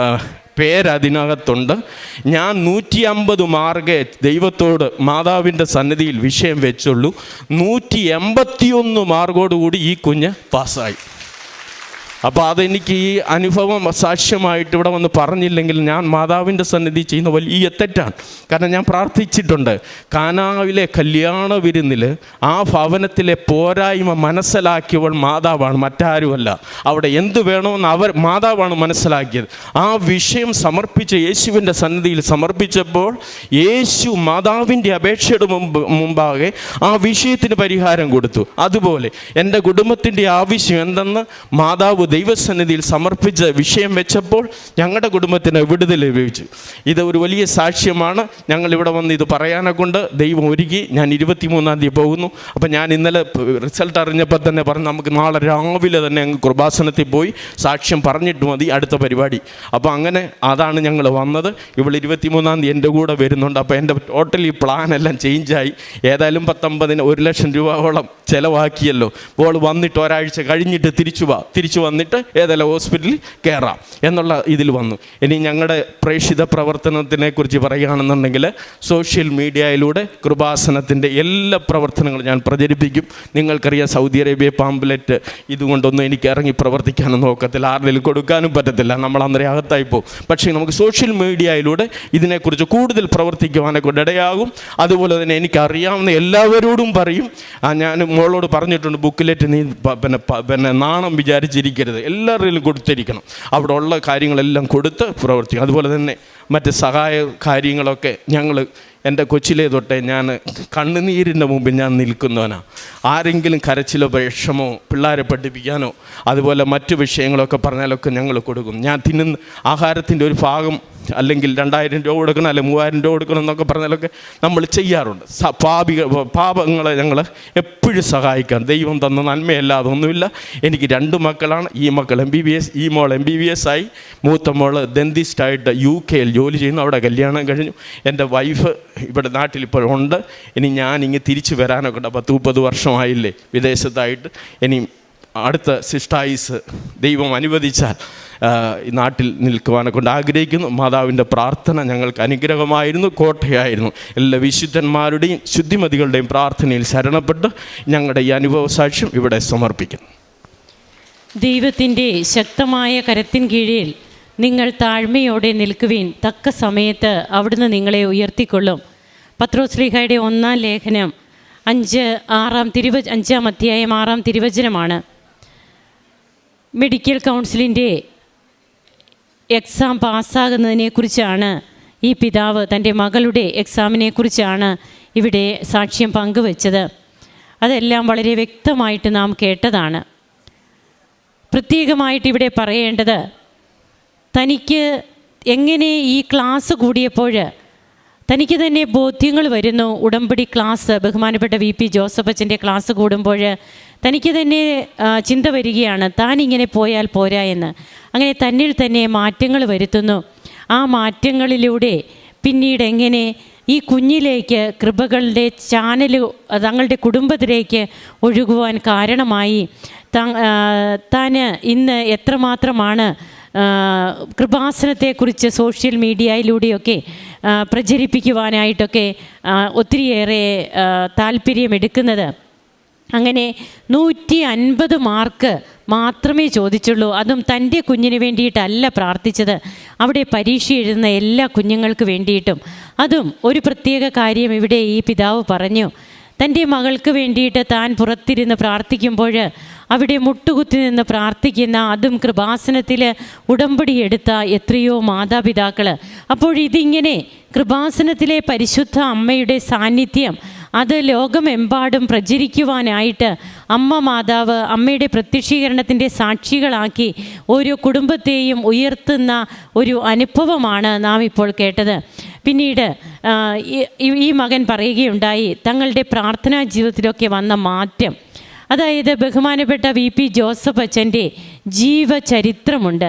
പേരതിനകത്തുണ്ട്. ഞാൻ 150 മാർക്കേ ദൈവത്തോട് മാതാവിൻ്റെ സന്നിധിയിൽ വിഷയം വെച്ചുള്ളൂ. 181 മാർക്കോടുകൂടി ഈ കുഞ്ഞ് പാസ്സായി. അപ്പോൾ അതെനിക്ക് ഈ അനുഭവം സാക്ഷ്യമായിട്ട് ഇവിടെ വന്ന് പറഞ്ഞില്ലെങ്കിൽ ഞാൻ മാതാവിൻ്റെ സന്നിധി ചെയ്യുന്ന വലിയ തെറ്റാണ്. കാരണം ഞാൻ പ്രാർത്ഥിച്ചിട്ടുണ്ട്, കാനാവിലെ കല്യാണ വിരുന്നിൽ ആ ഭവനത്തിലെ പോരായ്മ മനസ്സിലാക്കിയവൾ മാതാവാണ്, മറ്റാരുമല്ല. അവിടെ എന്ത് വേണമെന്ന് മാതാവാണ് മനസ്സിലാക്കിയത്. ആ വിഷയം സമർപ്പിച്ച യേശുവിൻ്റെ സന്നിധിയിൽ സമർപ്പിച്ചപ്പോൾ യേശു മാതാവിൻ്റെ അപേക്ഷയുടെ മുമ്പാകെ ആ വിഷയത്തിന് പരിഹാരം കൊടുത്തു. അതുപോലെ എൻ്റെ കുടുംബത്തിൻ്റെ ആവശ്യം എന്തെന്ന് മാതാവ് ദൈവസന്നിധിയിൽ സമർപ്പിച്ച വിഷയം വെച്ചപ്പോൾ ഞങ്ങളുടെ കുടുംബത്തിന് വിടുതൽ ലഭിച്ചു. ഇത് ഒരു വലിയ സാക്ഷ്യമാണ്. ഞങ്ങളിവിടെ വന്ന് ഇത് പറയാനെ കൊണ്ട് ദൈവം ഒരുക്കി. ഞാൻ 23-ാം തീയതി പോകുന്നു. അപ്പം ഞാൻ ഇന്നലെ റിസൾട്ട് അറിഞ്ഞപ്പോൾ തന്നെ പറഞ്ഞു, നമുക്ക് നാളെ രാവിലെ തന്നെ അങ്ങ് കൃപാസനത്തിൽ പോയി സാക്ഷ്യം പറഞ്ഞിട്ട് മതി അടുത്ത പരിപാടി. അപ്പോൾ അങ്ങനെ അതാണ് ഞങ്ങൾ വന്നത്. ഇവൾ 23-ാം തീയതി എൻ്റെ കൂടെ വരുന്നുണ്ട്. അപ്പോൾ എൻ്റെ ടോട്ടലി പ്ലാനെല്ലാം ചേഞ്ചായി. ഏതായാലും 19-ന് 1 ലക്ഷം രൂപയോളം ചിലവാക്കിയല്ലോ. അപ്പോൾ വന്നിട്ട് ഒരാഴ്ച കഴിഞ്ഞിട്ട് തിരിച്ചു വന്നിട്ട് ഏതെല്ലാം ഹോസ്പിറ്റലിൽ കയറാം എന്നുള്ള ഇതിൽ വന്നു. ഇനി ഞങ്ങളുടെ പ്രേക്ഷിത പ്രവർത്തനത്തിനെക്കുറിച്ച് പറയുകയാണെന്നുണ്ടെങ്കിൽ സോഷ്യൽ മീഡിയയിലൂടെ കൃപാസനത്തിൻ്റെ എല്ലാ പ്രവർത്തനങ്ങളും ഞാൻ പ്രചരിപ്പിക്കും. നിങ്ങൾക്കറിയാം, സൗദി അറേബ്യ പാമ്പ്ലെറ്റ് ഇതുകൊണ്ടൊന്നും എനിക്ക് ഇറങ്ങി പ്രവർത്തിക്കാനും നോക്കത്തില്ല, ആരുടെയും കൊടുക്കാനും പറ്റത്തില്ല, നമ്മൾ അന്നേരം അകത്തായി പോകും. പക്ഷേ നമുക്ക് സോഷ്യൽ മീഡിയയിലൂടെ ഇതിനെക്കുറിച്ച് കൂടുതൽ പ്രവർത്തിക്കുവാനെ കൊണ്ട് ഇടയാകും. അതുപോലെ തന്നെ എനിക്കറിയാവുന്ന എല്ലാവരോടും പറയും. ഞാൻ മോളോട് പറഞ്ഞിട്ടുണ്ട്, ബുക്കിലെറ്റ് നീ പിന്നെ നാണം വിചാരിച്ചിരിക്കരുത്, എല്ലാവരിലും കൊടുത്തിരിക്കണം. അവിടെ ഉള്ള കാര്യങ്ങളെല്ലാം കൊടുത്ത് പ്രവർത്തിക്കും. അതുപോലെ തന്നെ മറ്റ് സഹായ കാര്യങ്ങളൊക്കെ ഞങ്ങൾ എൻ്റെ കൊച്ചിലെ തൊട്ടേ ഞാൻ കണ്ണുനീരിൻ്റെ മുമ്പിൽ ഞാൻ നിൽക്കുന്നവനാണ്. ആരെങ്കിലും കരച്ചിലോ വിഷമോ പിള്ളേരെ പഠിപ്പിക്കാനോ അതുപോലെ മറ്റു വിഷയങ്ങളൊക്കെ പറഞ്ഞാലൊക്കെ ഞങ്ങൾ കൊടുക്കും. ഞാൻ തിന്നുന്ന ആഹാരത്തിൻ്റെ ഒരു ഭാഗം അല്ലെങ്കിൽ 2000 രൂപ കൊടുക്കണം, അല്ലെങ്കിൽ 3000 രൂപ കൊടുക്കണം എന്നൊക്കെ പറഞ്ഞാലൊക്കെ നമ്മൾ ചെയ്യാറുണ്ട്. പാപങ്ങളെ ഞങ്ങൾ എപ്പോഴും സഹായിക്കാൻ ദൈവം തന്ന നന്മയല്ലാതെ ഒന്നുമില്ല. എനിക്ക് 2 മക്കളാണ്. ഈ മക്കൾ MBBS, ഈ മോൾ MBBS ആയി, മൂത്ത മോൾ ഡെന്റിസ്റ്റായിട്ട് UK ജോലി ചെയ്യുന്നു. അവിടെ കല്യാണം കഴിഞ്ഞു. എൻ്റെ വൈഫ് ഇവിടെ നാട്ടിലിപ്പോഴുണ്ട്. ഇനി ഞാനിങ്ങ് തിരിച്ചു വരാനൊക്കെ ഉണ്ട്. 10-30 വർഷമായില്ലേ വിദേശത്തായിട്ട്. ഇനി അടുത്ത സിസ്റ്റായിസ് ദൈവം അനുവദിച്ചാൽ ഈ നാട്ടിൽ നിൽക്കുവാനെ കൊണ്ട് ആഗ്രഹിക്കുന്നു. മാതാവിൻ്റെ പ്രാർത്ഥന ഞങ്ങൾക്ക് അനുഗ്രഹമായിരുന്നു, കോട്ടയായിരുന്നു. എല്ലാ വിശുദ്ധന്മാരുടെയും ശുദ്ധിമതികളുടെയും പ്രാർത്ഥനയിൽ ശരണപ്പെട്ട് ഞങ്ങളുടെ ഈ അനുഭവ സാക്ഷ്യം ഇവിടെ സമർപ്പിക്കുന്നു. ദൈവത്തിൻ്റെ ശക്തമായ കരത്തിൻ കീഴിൽ നിങ്ങൾ താഴ്മയോടെ നിൽക്കുവിൻ. തക്ക സമയത്ത് അവിടുന്ന് നിങ്ങളെ ഉയർത്തിക്കൊള്ളും. പത്രോസ് ശ്ലീഹായുടെ 1-ാം ലേഖനം 5-ാം അധ്യായം 6-ാം തിരുവചനമാണ്. മെഡിക്കൽ കൗൺസിലിൻ്റെ എക്സാം പാസ്സാകുന്നതിനെക്കുറിച്ചാണ് ഈ പിതാവ് തൻ്റെ മകളുടെ എക്സാമിനെക്കുറിച്ചാണ് ഇവിടെ സാക്ഷ്യം പങ്കുവച്ചത്. അതെല്ലാം വളരെ വ്യക്തമായിട്ട് നാം കേട്ടതാണ്. പ്രത്യേകമായിട്ട് ഇവിടെ പറയേണ്ടത്, തനിക്ക് എങ്ങനെ ഈ ക്ലാസ് കൂടിയപ്പോൾ തനിക്ക് തന്നെ ബോധ്യങ്ങൾ വരുന്നു. ഉടമ്പടി ക്ലാസ്, ബഹുമാനപ്പെട്ട VP ജോസഫ് അച്ഛൻ്റെ ക്ലാസ് കൂടുമ്പോൾ തനിക്ക് തന്നെ ചിന്ത വരികയാണ്, താൻ ഇങ്ങനെ പോയാൽ പോരാ എന്ന്. അങ്ങനെ തന്നിൽ തന്നെ മാറ്റങ്ങൾ വരുത്തുന്നു. ആ മാറ്റങ്ങളിലൂടെ പിന്നീട് എങ്ങനെ ഈ കുഞ്ഞിലേക്ക് കൃപകളുടെ ചാനൽ തങ്ങളുടെ കുടുംബത്തിലേക്ക് ഒഴുകുവാൻ കാരണമായി. താൻ ഇന്ന് എത്രമാത്രമാണ് കൃപാസനത്തെക്കുറിച്ച് സോഷ്യൽ മീഡിയയിലൂടെയൊക്കെ പ്രചരിപ്പിക്കുവാനായിട്ടൊക്കെ ഒത്തിരിയേറെ താല്പര്യമെടുക്കുന്നത്. അങ്ങനെ 150 മാർക്ക് മാത്രമേ ചോദിച്ചുള്ളൂ. അതും തൻ്റെ കുഞ്ഞിന് വേണ്ടിയിട്ടല്ല പ്രാർത്ഥിച്ചത്, അവിടെ പരീക്ഷ എഴുതുന്ന എല്ലാ കുഞ്ഞുങ്ങൾക്ക് വേണ്ടിയിട്ടും. അതും ഒരു പ്രത്യേക കാര്യം ഇവിടെ ഈ പിതാവ് പറഞ്ഞു. തൻ്റെ മകൾക്ക് വേണ്ടിയിട്ട് താൻ പുറത്തിരുന്ന് പ്രാർത്ഥിക്കുമ്പോൾ അവിടെ മുട്ടുകുത്തി നിന്ന് പ്രാർത്ഥിക്കുന്ന, അതും കൃപാസനത്തിൽ ഉടമ്പടി എടുത്ത എത്രയോ മാതാപിതാക്കൾ. അപ്പോഴിതിങ്ങനെ കൃപാസനത്തിലെ പരിശുദ്ധ അമ്മയുടെ സാന്നിധ്യം അത് ലോകമെമ്പാടും പ്രചരിക്കുവാനായിട്ട് അമ്മ മാതാവ് അമ്മയുടെ പ്രത്യക്ഷീകരണത്തിൻ്റെ സാക്ഷികളാക്കി ഓരോ കുടുംബത്തെയും ഉയർത്തുന്ന ഒരു അനുഭവമാണ് നാം ഇപ്പോൾ കേട്ടത്. പിന്നീട് ഈ മകൻ പറയുകയുണ്ടായി തങ്ങളുടെ പ്രാർത്ഥനാ ജീവിതത്തിലൊക്കെ വന്ന മാറ്റം. അതായത് ബഹുമാനപ്പെട്ട VP ജോസഫ് അച്ഛൻ്റെ ജീവചരിത്രമുണ്ട്.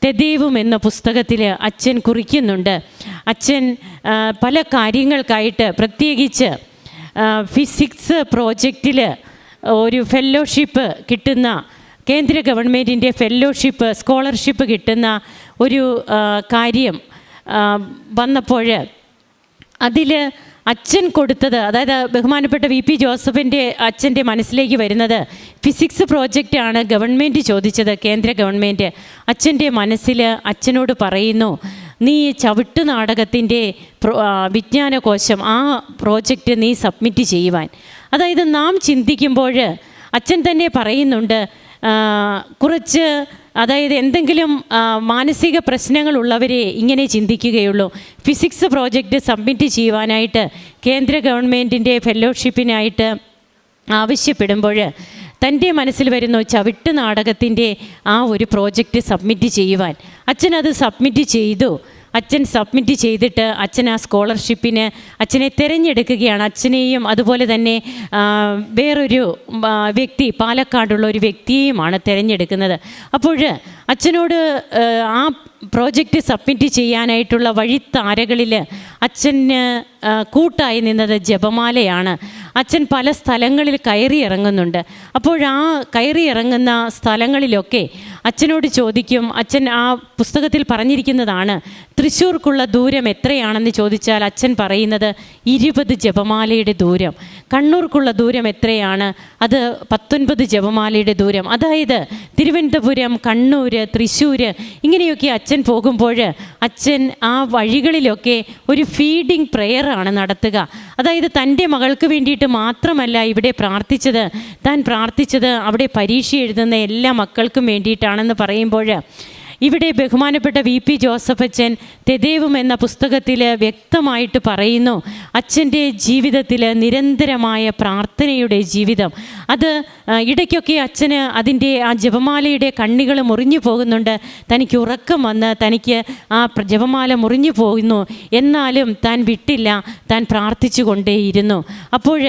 തെദേവും എന്ന പുസ്തകത്തിൽ അച്ഛൻ കുറിക്കുന്നുണ്ട്. അച്ഛൻ പല കാര്യങ്ങൾക്കായിട്ട്, പ്രത്യേകിച്ച് ഫിസിക്സ് പ്രോജക്റ്റിൽ ഒരു ഫെല്ലോഷിപ്പ് കിട്ടുന്ന, കേന്ദ്ര ഗവൺമെൻറ്റിൻ്റെ ഫെല്ലോഷിപ്പ് സ്കോളർഷിപ്പ് കിട്ടുന്ന ഒരു കാര്യം വന്നപ്പോൾ അതിൽ അച്ഛൻ കൊടുത്തത്, അതായത് ബഹുമാനപ്പെട്ട VP ജോസഫിൻ്റെ അച്ഛൻ്റെ മനസ്സിലേക്ക് വരുന്നത് ഫിസിക്സ് പ്രോജക്റ്റാണ് ഗവൺമെൻറ് ചോദിച്ചത്, കേന്ദ്ര ഗവൺമെൻറ്. അച്ഛൻ്റെ മനസ്സിൽ അച്ഛനോട് പറയുന്നു, നീ ചവിട്ട് നാടകത്തിൻ്റെ വിജ്ഞാനകോശം ആ പ്രോജക്റ്റ് നീ സബ്മിറ്റ് ചെയ്യുവാൻ. അതായത് നാം ചിന്തിക്കുമ്പോൾ അച്ഛൻ തന്നെ പറയുന്നുണ്ട്, കുറച്ച് അതായത് എന്തെങ്കിലും മാനസിക പ്രശ്നങ്ങളുള്ളവരെ ഇങ്ങനെ ചിന്തിക്കുകയുള്ളൂ. ഫിസിക്സ് പ്രോജക്റ്റ് സബ്മിറ്റ് ചെയ്യുവാനായിട്ട് കേന്ദ്ര ഗവൺമെൻറ്റിൻ്റെ ഫെല്ലോഷിപ്പിനായിട്ട് ആവശ്യപ്പെടുമ്പോൾ തൻ്റെ മനസ്സിൽ വരുന്നു ചവിട്ട് നാടകത്തിൻ്റെ ആ ഒരു പ്രോജക്റ്റ് സബ്മിറ്റ് ചെയ്യുവാൻ. അച്ഛനത് സബ്മിറ്റ് ചെയ്തു. അച്ഛൻ സബ്മിറ്റ് ചെയ്തിട്ട് അച്ഛൻ ആ സ്കോളർഷിപ്പിന് അച്ഛനെ തിരഞ്ഞെടുക്കുകയാണ്. അച്ഛനെയും അതുപോലെ തന്നെ വേറൊരു വ്യക്തി, പാലക്കാടുള്ള ഒരു വ്യക്തിയെയുമാണ് തിരഞ്ഞെടുക്കുന്നത്. അപ്പോൾ അച്ഛനോട് ആ പ്രോജക്റ്റ് സബ്മിറ്റ് ചെയ്യാനായിട്ടുള്ള വഴിത്താരകളിൽ അച്ഛന് കൂട്ടായി നിന്നത് ജപമാലയാണ്. അച്ഛൻ പല സ്ഥലങ്ങളിൽ കയറി ഇറങ്ങുന്നുണ്ട്. അപ്പോൾ ആ കയറി ഇറങ്ങുന്ന സ്ഥലങ്ങളിലൊക്കെ അച്ഛനോട് ചോദിക്കും. അച്ഛൻ ആ പുസ്തകത്തിൽ പറഞ്ഞിരിക്കുന്നതാണ്, തൃശ്ശൂർക്കുള്ള ദൂരം എത്രയാണെന്ന് ചോദിച്ചാൽ അച്ഛൻ പറയുന്നത് 20 ജപമാലയുടെ ദൂരം. കണ്ണൂർക്കുള്ള ദൂരം എത്രയാണ്? അത് 19 ജപമാലയുടെ ദൂരം. അതായത് തിരുവനന്തപുരം, കണ്ണൂർ, തൃശ്ശൂർ ഇങ്ങനെയൊക്കെ അച്ഛൻ പോകുമ്പോൾ അച്ഛൻ ആ വഴികളിലൊക്കെ ഒരു ഫീഡിങ് പ്രെയറാണ് നടത്തുക. അതായത് തൻ്റെ മകൾക്ക് വേണ്ടിയിട്ട് മാത്രമല്ല ഇവിടെ പ്രാർത്ഥിച്ചത്, താൻ പ്രാർത്ഥിച്ചത് അവിടെ പരീക്ഷ എഴുതുന്ന എല്ലാ മക്കൾക്കും വേണ്ടിയിട്ടാണെന്ന് പറയുമ്പോൾ ഇവിടെ ബഹുമാനപ്പെട്ട VP ജോസഫ് അച്ഛൻ തെദേവും എന്ന പുസ്തകത്തിൽ വ്യക്തമായിട്ട് പറയുന്നു, അച്ഛൻ്റെ ജീവിതത്തിൽ നിരന്തരമായ പ്രാർത്ഥനയുടെ ജീവിതം. അത് ഇടയ്ക്കൊക്കെ അച്ഛന് അതിൻ്റെ ആ ജപമാലയുടെ കണ്ണികൾ മുറിഞ്ഞു പോകുന്നുണ്ട്. തനിക്ക് ഉറക്കം വന്ന് തനിക്ക് ആ ജപമാല മുറിഞ്ഞു പോകുന്നു. എന്നാലും താൻ വിട്ടില്ല, താൻ പ്രാർത്ഥിച്ചു കൊണ്ടേയിരുന്നു. അപ്പോൾ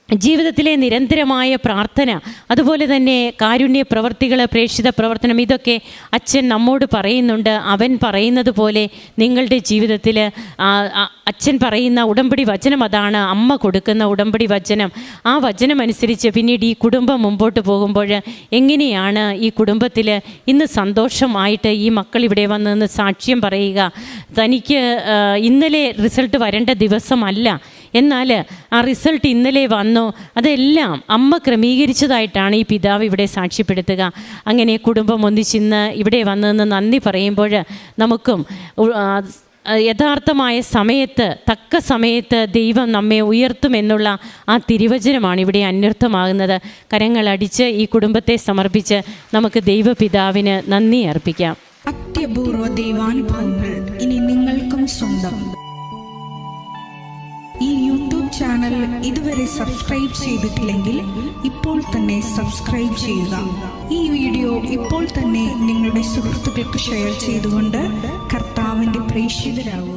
ജീവിതത്തിലെ നിരന്തരമായ പ്രാർത്ഥന, അതുപോലെ തന്നെ കാരുണ്യ പ്രവർത്തികൾ, പ്രേക്ഷിത പ്രവർത്തനം, ഇതൊക്കെ അച്ഛൻ നമ്മോട് പറയുന്നുണ്ട്. അവൻ പറയുന്നത് പോലെ നിങ്ങളുടെ ജീവിതത്തിൽ അച്ഛൻ പറയുന്ന ഉടമ്പടി വചനം അതാണ്, അമ്മ കൊടുക്കുന്ന ഉടമ്പടി വചനം. ആ വചനം അനുസരിച്ച് പിന്നീട് ഈ കുടുംബം മുമ്പോട്ട് പോകുമ്പോൾ എങ്ങനെയാണ് ഈ കുടുംബത്തിൽ ഇന്ന് സന്തോഷമായിട്ട് ഈ മക്കൾ ഇവിടെ വന്ന് സാക്ഷ്യം പറയുക. തനിക്ക് ഇന്നലെ റിസൾട്ട് വരേണ്ട ദിവസമല്ല, എന്നാൽ ആ റിസൾട്ട് ഇന്നലെ വന്നു. അതെല്ലാം അമ്മ ക്രമീകരിച്ചതായിട്ടാണ് ഈ പിതാവ് ഇവിടെ സാക്ഷ്യപ്പെടുത്തുക. അങ്ങനെ കുടുംബം ഒന്നിച്ചിന്ന് ഇവിടെ വന്നതെന്ന് നന്ദി പറയുമ്പോൾ നമുക്കും യഥാർത്ഥമായ സമയത്ത്, തക്ക സമയത്ത് ദൈവം നമ്മെ ഉയർത്തുമെന്നുള്ള ആ തിരുവചനമാണ് ഇവിടെ അന്വർത്ഥമാകുന്നത്. കരങ്ങളടിച്ച് ഈ കുടുംബത്തെ സമർപ്പിച്ച് നമുക്ക് ദൈവപിതാവിന് നന്ദി അർപ്പിക്കാം. അത്യപൂർവ ദൈവാനുഭവങ്ങൾ ഇനി നിങ്ങൾക്കും സ്വന്തം. ഈ യൂട്യൂബ് ചാനൽ ഇതുവരെ സബ്സ്ക്രൈബ് ചെയ്തിട്ടില്ലെങ്കിൽ ഇപ്പോൾ തന്നെ സബ്സ്ക്രൈബ് ചെയ്യുക. ഈ വീഡിയോ ഇപ്പോൾ തന്നെ നിങ്ങളുടെ സുഹൃത്തുക്കൾക്ക് ഷെയർ ചെയ്തുകൊണ്ട് കർത്താവിൻ്റെ പ്രേക്ഷിതരാകുക.